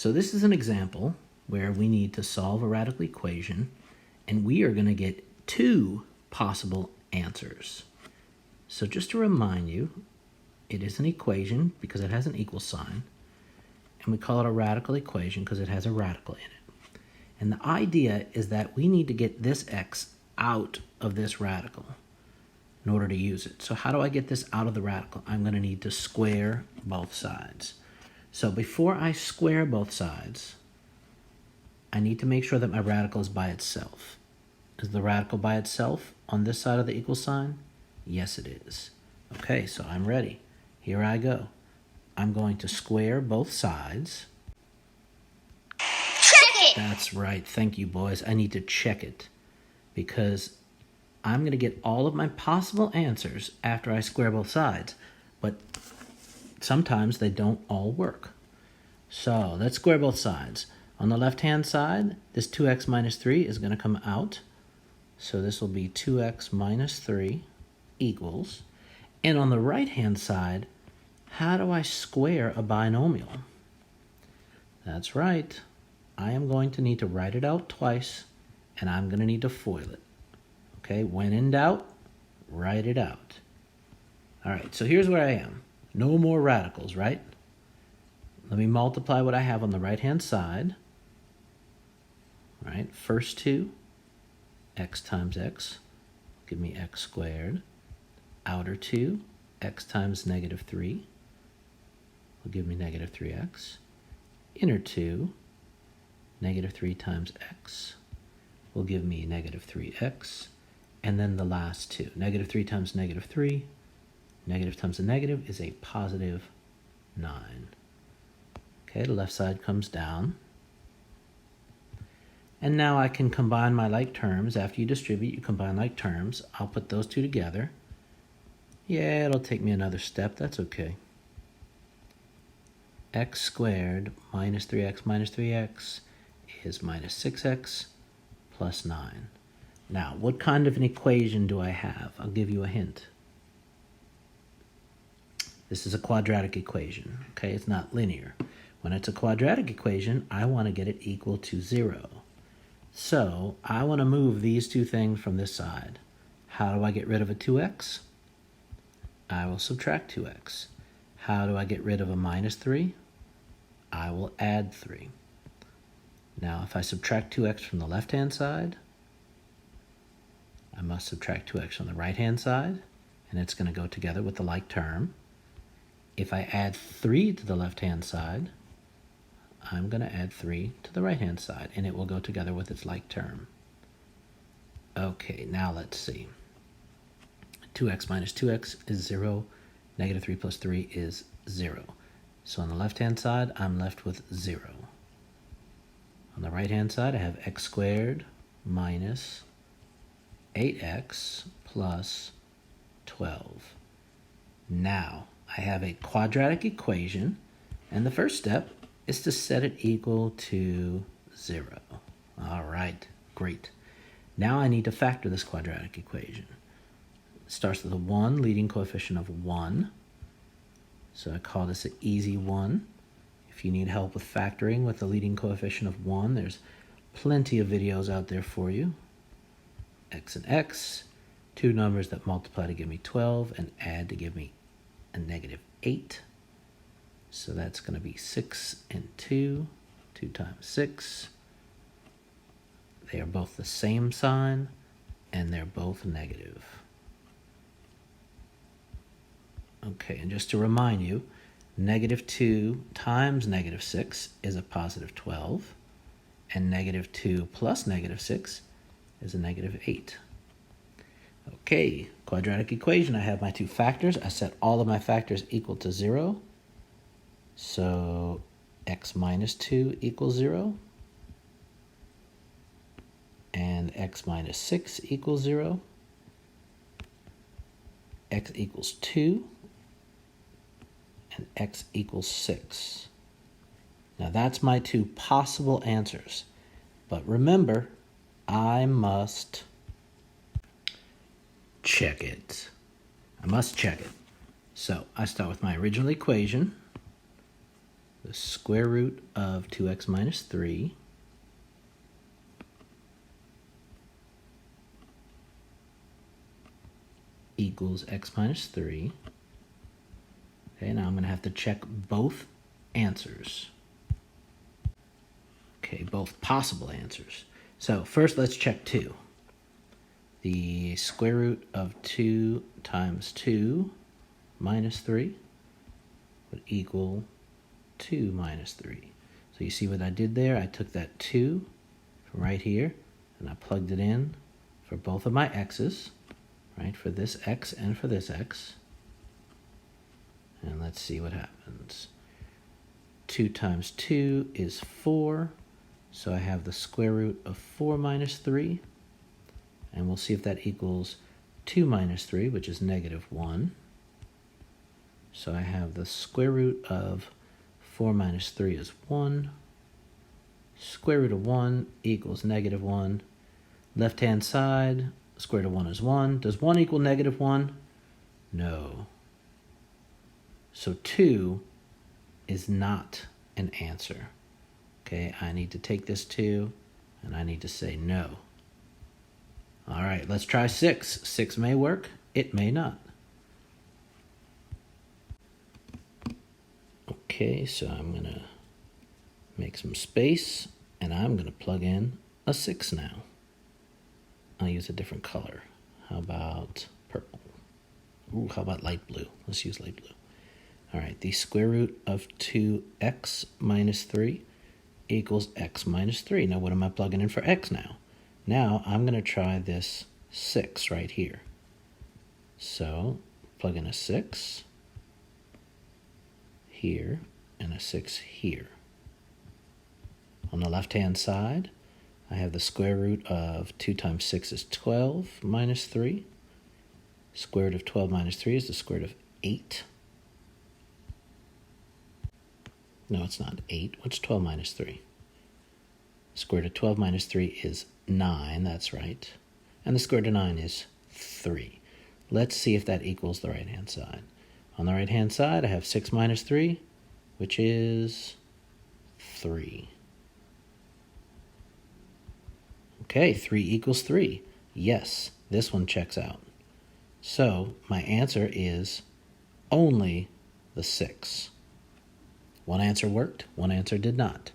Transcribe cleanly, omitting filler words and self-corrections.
So this is an example where we need to solve a radical equation, and we are going to get two possible answers. So just to remind you, it is an equation because it has an equal sign, and we call it a radical equation because it has a radical in it. And the idea is that we need to get this x out of this radical in order to use it. So how do I get this out of the radical? I'm going to need to square both sides. So before I square both sides, I need to make sure that my radical is by itself. Is the radical by itself on this side of the equal sign? Yes, it is. Okay, so I'm ready. Here I go. I'm going to square both sides. Check it! That's right. Thank you, boys. I need to check it because I'm going to get all of my possible answers after I square both sides. But sometimes they don't all work. So let's square both sides. On the left-hand side, this 2x minus 3 is going to come out. So this will be 2x minus 3 equals. And on the right-hand side, how do I square a binomial? That's right. I am going to need to write it out twice, and I'm going to need to FOIL it. Okay, when in doubt, write it out. All right, so here's where I am. No more radicals, right? Let me multiply what I have on the right-hand side. All right, first two, x times x, give me x squared. Outer two, x times negative 3, will give me negative 3x. Inner two, negative 3 times x, will give me negative 3x. And then the last two, negative 3 times negative 3, negative times a negative is a positive 9. Okay, the left side comes down. And now I can combine my like terms. After you distribute, you combine like terms. I'll put those two together. Yeah, it'll take me another step. That's okay. X squared minus 3x is minus 6x plus 9. Now, what kind of an equation do I have? I'll give you a hint. This is a quadratic equation, okay? It's not linear. When it's a quadratic equation, I want to get it equal to 0. So, I want to move these two things from this side. How do I get rid of a 2x? I will subtract 2x. How do I get rid of a minus 3? I will add 3. Now, if I subtract 2x from the left-hand side, I must subtract 2x from the right-hand side, and it's going to go together with the like term. If I add 3 to the left-hand side, I'm going to add 3 to the right-hand side, and it will go together with its like term. Okay, now let's see. 2x minus 2x is 0. Negative 3 plus 3 is 0. So on the left-hand side, I'm left with 0. On the right-hand side, I have x squared minus 8x plus 12. Now, I have a quadratic equation, and the first step is to set it equal to 0. All right, great. Now I need to factor this quadratic equation. It starts with a 1, leading coefficient of 1. So I call this an easy 1. If you need help with factoring with the leading coefficient of 1, there's plenty of videos out there for you. X and x, two numbers that multiply to give me 12 and add to give me a negative 8. So that's going to be 6 and 2. 2 times 6. They are both the same sign, and they're both negative. Okay, and just to remind you, negative 2 times negative 6 is a positive 12, and negative 2 plus negative 6 is a negative 8. Okay, quadratic equation. I have my two factors. I set all of my factors equal to 0. So x minus 2 equals 0. And x minus 6 equals 0. X equals 2. And x equals 6. Now that's my two possible answers. But remember, I must check it. I must check it. So I start with my original equation. the square root of 2x minus 3 equals x minus 3. Okay, now I'm going to have to check both answers. Okay, both possible answers. So first let's check 2. The square root of 2 times 2 minus 3 would equal 2 minus 3. So you see what I did there? I took that 2 from right here and I plugged it in for both of my x's, right? For this x and for this x. And let's see what happens. 2 times 2 is 4. So I have the square root of 4 minus 3. And we'll see if that equals 2 minus 3, which is negative 1. So I have the square root of 4 minus 3 is 1. Square root of 1 equals negative 1. Left-hand side, square root of 1 is 1. Does 1 equal negative 1? No. So 2 is not an answer. Okay, I need to take this 2 and I need to say no. All right, let's try 6. 6 may work, it may not. Okay, so I'm going to make some space and I'm going to plug in a 6 now. I'll use a different color. How about purple? Ooh, how about light blue? Let's use light blue. All right, the square root of 2x minus 3 equals x minus 3. Now what am I plugging in for x now? Now I'm going to try this 6 right here. So plug in a 6 here and a 6 here. On the left-hand side, I have the square root of 2 times 6 is 12 minus 3. Square root of 12 minus 3 is the square root of 8. No, it's not 8. What's 12 minus 3? Square root of 12 minus 3 is 9, that's right. And the square root of 9 is 3. Let's see if that equals the right-hand side. On the right-hand side, I have 6 minus 3, which is 3. Okay, 3 equals 3. Yes, this one checks out. So my answer is only the 6. One answer worked, one answer did not.